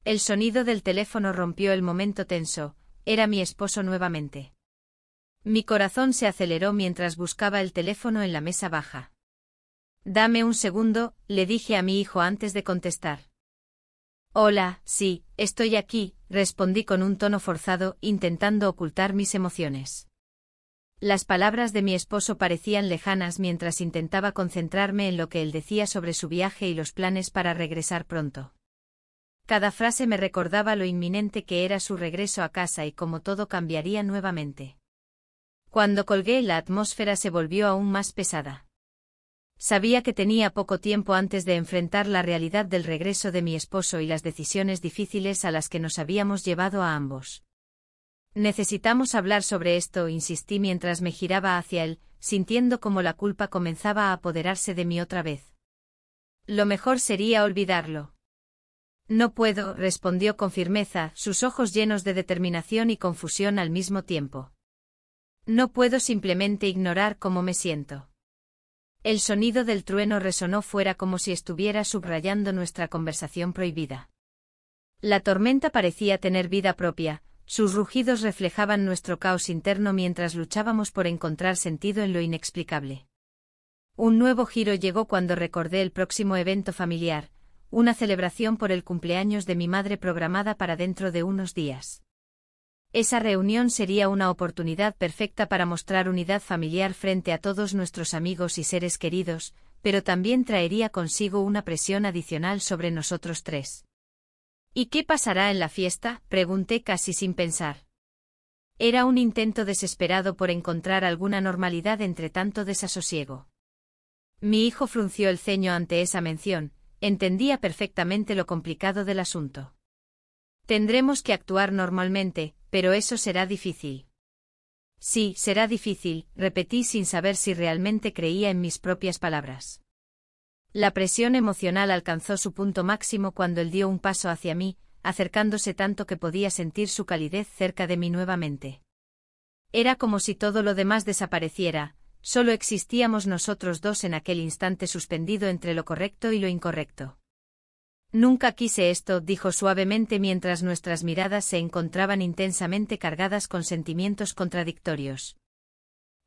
El sonido del teléfono rompió el momento tenso, era mi esposo nuevamente. Mi corazón se aceleró mientras buscaba el teléfono en la mesa baja. Dame un segundo, le dije a mi hijo antes de contestar. Hola, sí, estoy aquí, respondí con un tono forzado, intentando ocultar mis emociones. Las palabras de mi esposo parecían lejanas mientras intentaba concentrarme en lo que él decía sobre su viaje y los planes para regresar pronto. Cada frase me recordaba lo inminente que era su regreso a casa y cómo todo cambiaría nuevamente. Cuando colgué, la atmósfera se volvió aún más pesada. Sabía que tenía poco tiempo antes de enfrentar la realidad del regreso de mi esposo y las decisiones difíciles a las que nos habíamos llevado a ambos. Necesitamos hablar sobre esto, insistí mientras me giraba hacia él, sintiendo como la culpa comenzaba a apoderarse de mí otra vez. Lo mejor sería olvidarlo. No puedo, respondió con firmeza, sus ojos llenos de determinación y confusión al mismo tiempo. No puedo simplemente ignorar cómo me siento. El sonido del trueno resonó fuera como si estuviera subrayando nuestra conversación prohibida. La tormenta parecía tener vida propia, sus rugidos reflejaban nuestro caos interno mientras luchábamos por encontrar sentido en lo inexplicable. Un nuevo giro llegó cuando recordé el próximo evento familiar, una celebración por el cumpleaños de mi madre programada para dentro de unos días. Esa reunión sería una oportunidad perfecta para mostrar unidad familiar frente a todos nuestros amigos y seres queridos, pero también traería consigo una presión adicional sobre nosotros tres. ¿Y qué pasará en la fiesta?, pregunté casi sin pensar. Era un intento desesperado por encontrar alguna normalidad entre tanto desasosiego. Mi hijo frunció el ceño ante esa mención, entendía perfectamente lo complicado del asunto. Tendremos que actuar normalmente, pero eso será difícil. Sí, será difícil, repetí sin saber si realmente creía en mis propias palabras. La presión emocional alcanzó su punto máximo cuando él dio un paso hacia mí, acercándose tanto que podía sentir su calidez cerca de mí nuevamente. Era como si todo lo demás desapareciera, solo existíamos nosotros dos en aquel instante suspendido entre lo correcto y lo incorrecto. Nunca quise esto, dijo suavemente mientras nuestras miradas se encontraban intensamente cargadas con sentimientos contradictorios.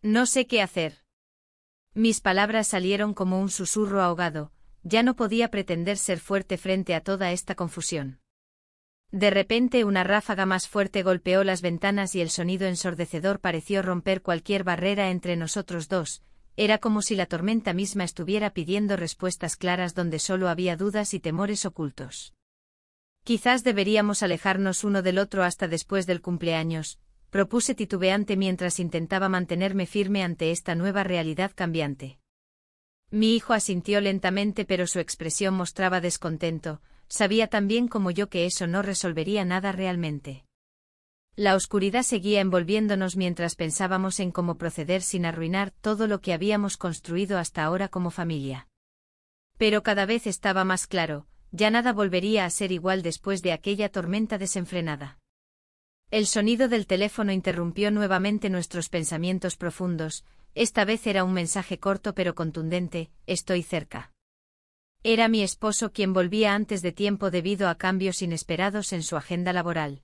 No sé qué hacer. Mis palabras salieron como un susurro ahogado, ya no podía pretender ser fuerte frente a toda esta confusión. De repente una ráfaga más fuerte golpeó las ventanas y el sonido ensordecedor pareció romper cualquier barrera entre nosotros dos. Era como si la tormenta misma estuviera pidiendo respuestas claras donde solo había dudas y temores ocultos. Quizás deberíamos alejarnos uno del otro hasta después del cumpleaños, propuse titubeante mientras intentaba mantenerme firme ante esta nueva realidad cambiante. Mi hijo asintió lentamente, pero su expresión mostraba descontento, sabía tan bien como yo que eso no resolvería nada realmente. La oscuridad seguía envolviéndonos mientras pensábamos en cómo proceder sin arruinar todo lo que habíamos construido hasta ahora como familia. Pero cada vez estaba más claro, ya nada volvería a ser igual después de aquella tormenta desenfrenada. El sonido del teléfono interrumpió nuevamente nuestros pensamientos profundos, esta vez era un mensaje corto pero contundente: estoy cerca. Era mi esposo quien volvía antes de tiempo debido a cambios inesperados en su agenda laboral.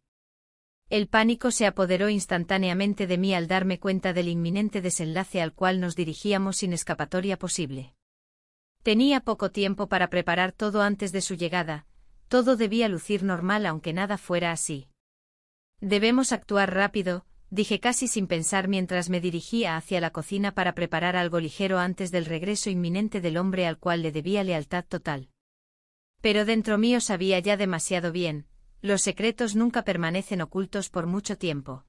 El pánico se apoderó instantáneamente de mí al darme cuenta del inminente desenlace al cual nos dirigíamos sin escapatoria posible. Tenía poco tiempo para preparar todo antes de su llegada, todo debía lucir normal aunque nada fuera así. Debemos actuar rápido, dije casi sin pensar mientras me dirigía hacia la cocina para preparar algo ligero antes del regreso inminente del hombre al cual le debía lealtad total. Pero dentro mío sabía ya demasiado bien. Los secretos nunca permanecen ocultos por mucho tiempo.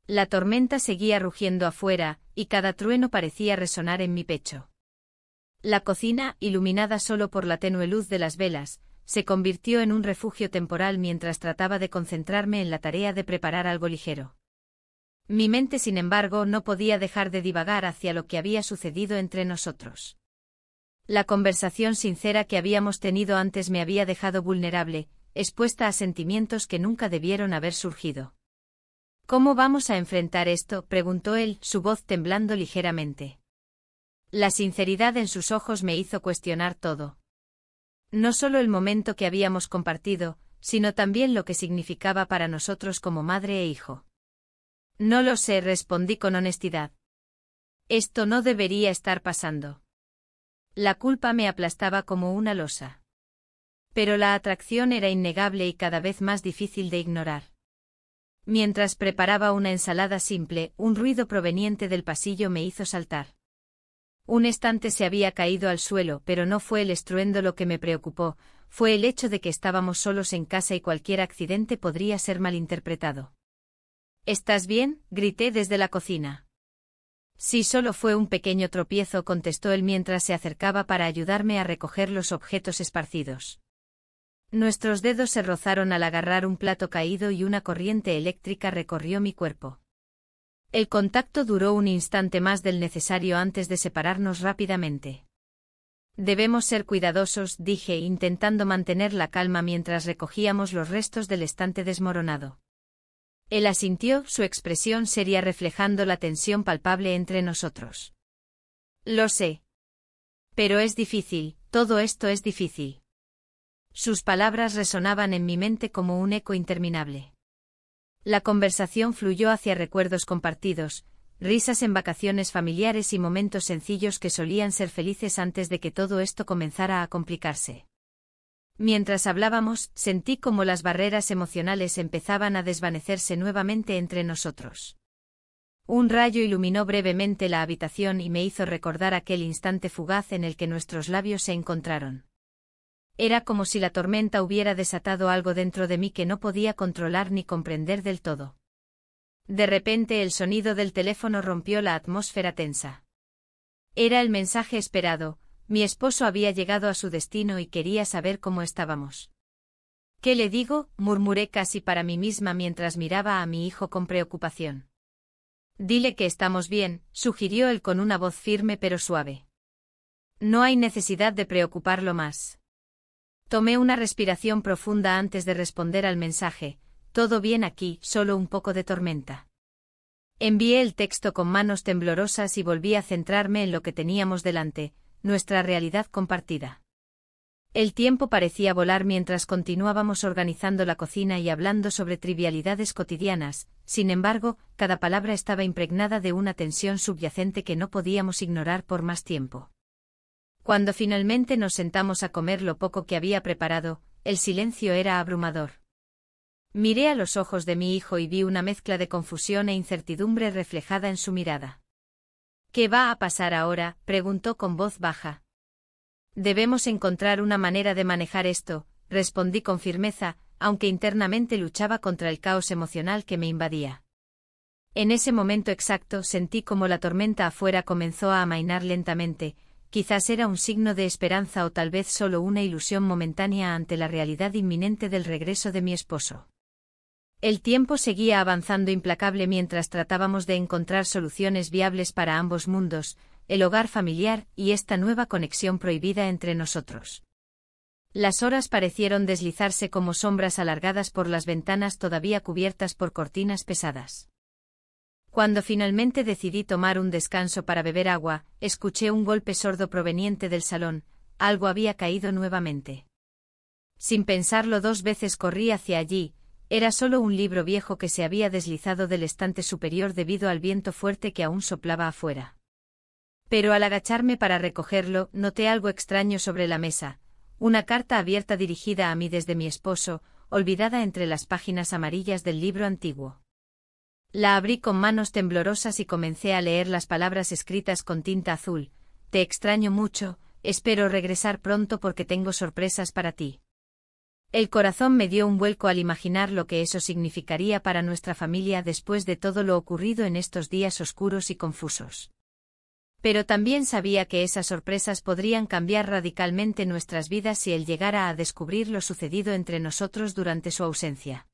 La tormenta seguía rugiendo afuera, y cada trueno parecía resonar en mi pecho. La cocina, iluminada solo por la tenue luz de las velas, se convirtió en un refugio temporal mientras trataba de concentrarme en la tarea de preparar algo ligero. Mi mente, sin embargo, no podía dejar de divagar hacia lo que había sucedido entre nosotros. La conversación sincera que habíamos tenido antes me había dejado vulnerable, expuesta a sentimientos que nunca debieron haber surgido. ¿Cómo vamos a enfrentar esto?, preguntó él, su voz temblando ligeramente. La sinceridad en sus ojos me hizo cuestionar todo. No solo el momento que habíamos compartido, sino también lo que significaba para nosotros como madre e hijo. No lo sé, respondí con honestidad. Esto no debería estar pasando. La culpa me aplastaba como una losa. Pero la atracción era innegable y cada vez más difícil de ignorar. Mientras preparaba una ensalada simple, un ruido proveniente del pasillo me hizo saltar. Un estante se había caído al suelo, pero no fue el estruendo lo que me preocupó, fue el hecho de que estábamos solos en casa y cualquier accidente podría ser malinterpretado. ¿Estás bien?, grité desde la cocina. Sí, solo fue un pequeño tropiezo, contestó él mientras se acercaba para ayudarme a recoger los objetos esparcidos. Nuestros dedos se rozaron al agarrar un plato caído y una corriente eléctrica recorrió mi cuerpo. El contacto duró un instante más del necesario antes de separarnos rápidamente. Debemos ser cuidadosos, dije, intentando mantener la calma mientras recogíamos los restos del estante desmoronado. Él asintió, su expresión seria reflejando la tensión palpable entre nosotros. Lo sé. Pero es difícil, todo esto es difícil. Sus palabras resonaban en mi mente como un eco interminable. La conversación fluyó hacia recuerdos compartidos, risas en vacaciones familiares y momentos sencillos que solían ser felices antes de que todo esto comenzara a complicarse. Mientras hablábamos, sentí como las barreras emocionales empezaban a desvanecerse nuevamente entre nosotros. Un rayo iluminó brevemente la habitación y me hizo recordar aquel instante fugaz en el que nuestros labios se encontraron. Era como si la tormenta hubiera desatado algo dentro de mí que no podía controlar ni comprender del todo. De repente el sonido del teléfono rompió la atmósfera tensa. Era el mensaje esperado: mi esposo había llegado a su destino y quería saber cómo estábamos. ¿Qué le digo?, murmuré casi para mí misma mientras miraba a mi hijo con preocupación. Dile que estamos bien, sugirió él con una voz firme pero suave. No hay necesidad de preocuparlo más. Tomé una respiración profunda antes de responder al mensaje: todo bien aquí, solo un poco de tormenta. Envié el texto con manos temblorosas y volví a centrarme en lo que teníamos delante, nuestra realidad compartida. El tiempo parecía volar mientras continuábamos organizando la cocina y hablando sobre trivialidades cotidianas. Sin embargo, cada palabra estaba impregnada de una tensión subyacente que no podíamos ignorar por más tiempo. Cuando finalmente nos sentamos a comer lo poco que había preparado, el silencio era abrumador. Miré a los ojos de mi hijo y vi una mezcla de confusión e incertidumbre reflejada en su mirada. ¿Qué va a pasar ahora?, preguntó con voz baja. Debemos encontrar una manera de manejar esto, respondí con firmeza, aunque internamente luchaba contra el caos emocional que me invadía. En ese momento exacto sentí como la tormenta afuera comenzó a amainar lentamente. Quizás era un signo de esperanza o tal vez solo una ilusión momentánea ante la realidad inminente del regreso de mi esposo. El tiempo seguía avanzando implacable mientras tratábamos de encontrar soluciones viables para ambos mundos, el hogar familiar y esta nueva conexión prohibida entre nosotros. Las horas parecieron deslizarse como sombras alargadas por las ventanas todavía cubiertas por cortinas pesadas. Cuando finalmente decidí tomar un descanso para beber agua, escuché un golpe sordo proveniente del salón: algo había caído nuevamente. Sin pensarlo dos veces corrí hacia allí. Era solo un libro viejo que se había deslizado del estante superior debido al viento fuerte que aún soplaba afuera. Pero al agacharme para recogerlo, noté algo extraño sobre la mesa: una carta abierta dirigida a mí desde mi esposo, olvidada entre las páginas amarillas del libro antiguo. La abrí con manos temblorosas y comencé a leer las palabras escritas con tinta azul: te extraño mucho, espero regresar pronto porque tengo sorpresas para ti. El corazón me dio un vuelco al imaginar lo que eso significaría para nuestra familia después de todo lo ocurrido en estos días oscuros y confusos. Pero también sabía que esas sorpresas podrían cambiar radicalmente nuestras vidas si él llegara a descubrir lo sucedido entre nosotros durante su ausencia.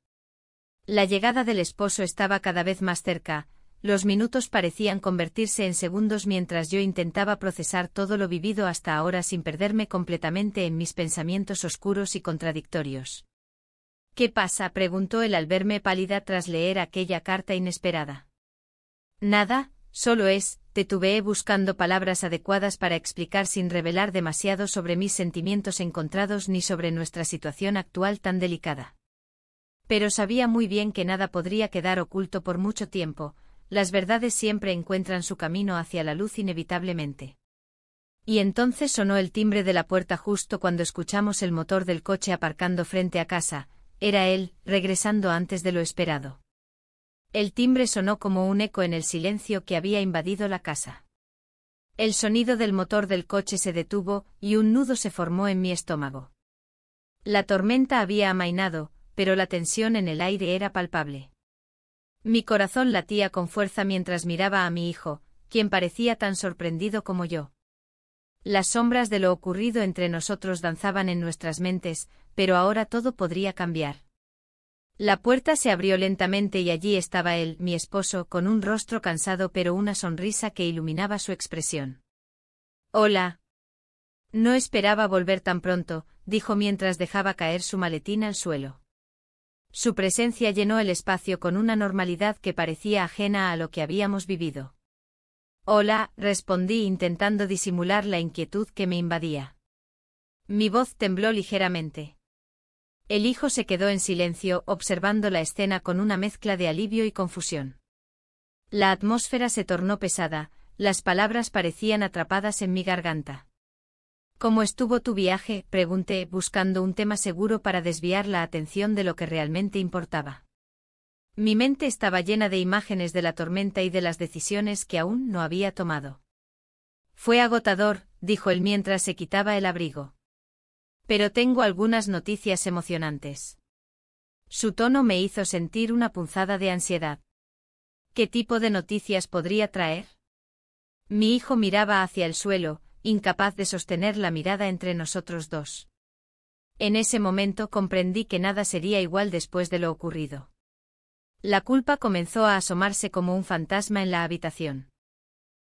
La llegada del esposo estaba cada vez más cerca. Los minutos parecían convertirse en segundos mientras yo intentaba procesar todo lo vivido hasta ahora sin perderme completamente en mis pensamientos oscuros y contradictorios. ¿Qué pasa?, preguntó él al verme pálida tras leer aquella carta inesperada. Nada, solo titubeé buscando palabras adecuadas para explicar sin revelar demasiado sobre mis sentimientos encontrados ni sobre nuestra situación actual tan delicada. Pero sabía muy bien que nada podría quedar oculto por mucho tiempo. Las verdades siempre encuentran su camino hacia la luz inevitablemente. Y entonces sonó el timbre de la puerta justo cuando escuchamos el motor del coche aparcando frente a casa. Era él, regresando antes de lo esperado. El timbre sonó como un eco en el silencio que había invadido la casa. El sonido del motor del coche se detuvo y un nudo se formó en mi estómago. La tormenta había amainado, pero la tensión en el aire era palpable. Mi corazón latía con fuerza mientras miraba a mi hijo, quien parecía tan sorprendido como yo. Las sombras de lo ocurrido entre nosotros danzaban en nuestras mentes, pero ahora todo podría cambiar. La puerta se abrió lentamente y allí estaba él, mi esposo, con un rostro cansado pero una sonrisa que iluminaba su expresión. «Hola». No esperaba volver tan pronto, dijo mientras dejaba caer su maletín al suelo. Su presencia llenó el espacio con una normalidad que parecía ajena a lo que habíamos vivido. «Hola», respondí intentando disimular la inquietud que me invadía. Mi voz tembló ligeramente. El hijo se quedó en silencio, observando la escena con una mezcla de alivio y confusión. La atmósfera se tornó pesada, las palabras parecían atrapadas en mi garganta. «¿Cómo estuvo tu viaje?», pregunté, buscando un tema seguro para desviar la atención de lo que realmente importaba. Mi mente estaba llena de imágenes de la tormenta y de las decisiones que aún no había tomado. Fue agotador, dijo él mientras se quitaba el abrigo. Pero tengo algunas noticias emocionantes. Su tono me hizo sentir una punzada de ansiedad. ¿Qué tipo de noticias podría traer? Mi hijo miraba hacia el suelo, incapaz de sostener la mirada entre nosotros dos. En ese momento comprendí que nada sería igual después de lo ocurrido. La culpa comenzó a asomarse como un fantasma en la habitación.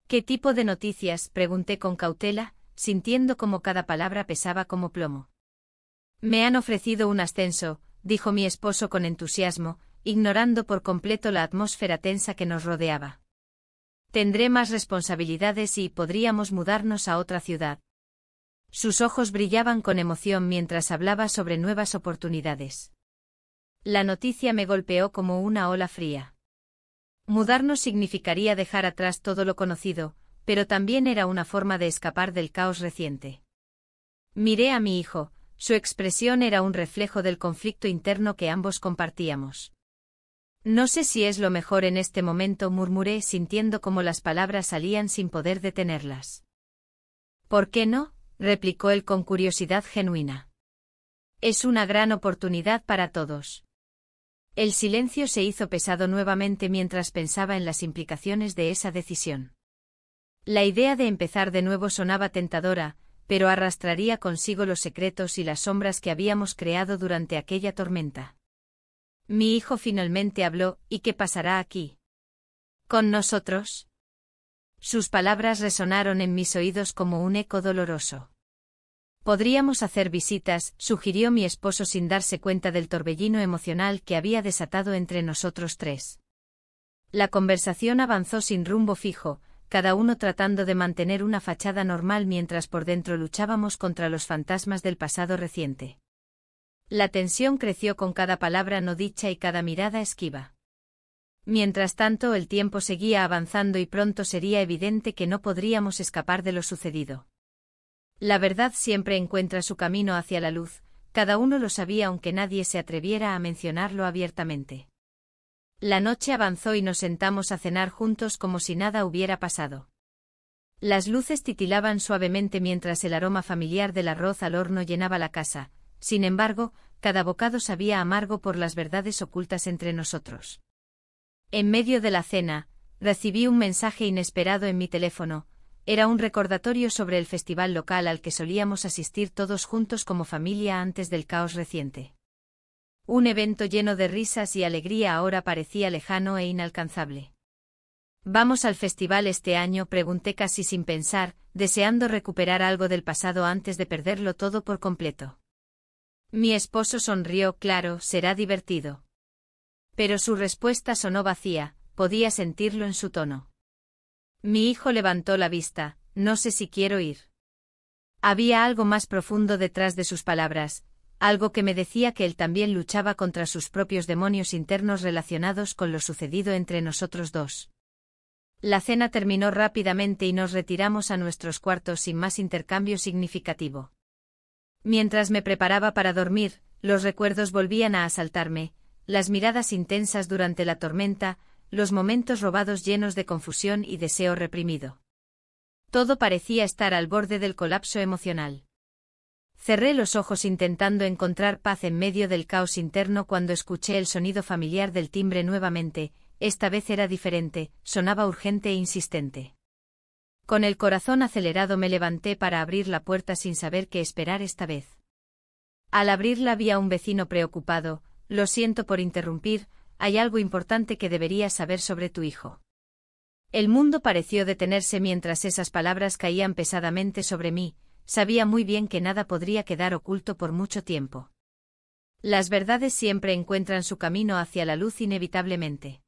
¿Qué tipo de noticias?, pregunté con cautela, sintiendo como cada palabra pesaba como plomo. Me han ofrecido un ascenso, dijo mi esposo con entusiasmo, ignorando por completo la atmósfera tensa que nos rodeaba. Tendré más responsabilidades y podríamos mudarnos a otra ciudad. Sus ojos brillaban con emoción mientras hablaba sobre nuevas oportunidades. La noticia me golpeó como una ola fría. Mudarnos significaría dejar atrás todo lo conocido, pero también era una forma de escapar del caos reciente. Miré a mi hijo, su expresión era un reflejo del conflicto interno que ambos compartíamos. No sé si es lo mejor en este momento, murmuré sintiendo como las palabras salían sin poder detenerlas. ¿Por qué no?, replicó él con curiosidad genuina. Es una gran oportunidad para todos. El silencio se hizo pesado nuevamente mientras pensaba en las implicaciones de esa decisión. La idea de empezar de nuevo sonaba tentadora, pero arrastraría consigo los secretos y las sombras que habíamos creado durante aquella tormenta. Mi hijo finalmente habló, ¿y qué pasará aquí? ¿Con nosotros? Sus palabras resonaron en mis oídos como un eco doloroso. Podríamos hacer visitas, sugirió mi esposo sin darse cuenta del torbellino emocional que había desatado entre nosotros tres. La conversación avanzó sin rumbo fijo, cada uno tratando de mantener una fachada normal mientras por dentro luchábamos contra los fantasmas del pasado reciente. La tensión creció con cada palabra no dicha y cada mirada esquiva. Mientras tanto, el tiempo seguía avanzando y pronto sería evidente que no podríamos escapar de lo sucedido. La verdad siempre encuentra su camino hacia la luz, cada uno lo sabía aunque nadie se atreviera a mencionarlo abiertamente. La noche avanzó y nos sentamos a cenar juntos como si nada hubiera pasado. Las luces titilaban suavemente mientras el aroma familiar del arroz al horno llenaba la casa, sin embargo, cada bocado sabía amargo por las verdades ocultas entre nosotros. En medio de la cena, recibí un mensaje inesperado en mi teléfono. Era un recordatorio sobre el festival local al que solíamos asistir todos juntos como familia antes del caos reciente. Un evento lleno de risas y alegría ahora parecía lejano e inalcanzable. ¿Vamos al festival este año?, pregunté casi sin pensar, deseando recuperar algo del pasado antes de perderlo todo por completo. Mi esposo sonrió, claro, será divertido. Pero su respuesta sonó vacía, podía sentirlo en su tono. Mi hijo levantó la vista, no sé si quiero ir. Había algo más profundo detrás de sus palabras, algo que me decía que él también luchaba contra sus propios demonios internos relacionados con lo sucedido entre nosotros dos. La cena terminó rápidamente y nos retiramos a nuestros cuartos sin más intercambio significativo. Mientras me preparaba para dormir, los recuerdos volvían a asaltarme, las miradas intensas durante la tormenta, los momentos robados llenos de confusión y deseo reprimido. Todo parecía estar al borde del colapso emocional. Cerré los ojos intentando encontrar paz en medio del caos interno cuando escuché el sonido familiar del timbre nuevamente. Esta vez era diferente, sonaba urgente e insistente. Con el corazón acelerado me levanté para abrir la puerta sin saber qué esperar esta vez. Al abrirla vi a un vecino preocupado. Lo siento por interrumpir, hay algo importante que deberías saber sobre tu hijo. El mundo pareció detenerse mientras esas palabras caían pesadamente sobre mí. Sabía muy bien que nada podría quedar oculto por mucho tiempo. Las verdades siempre encuentran su camino hacia la luz inevitablemente.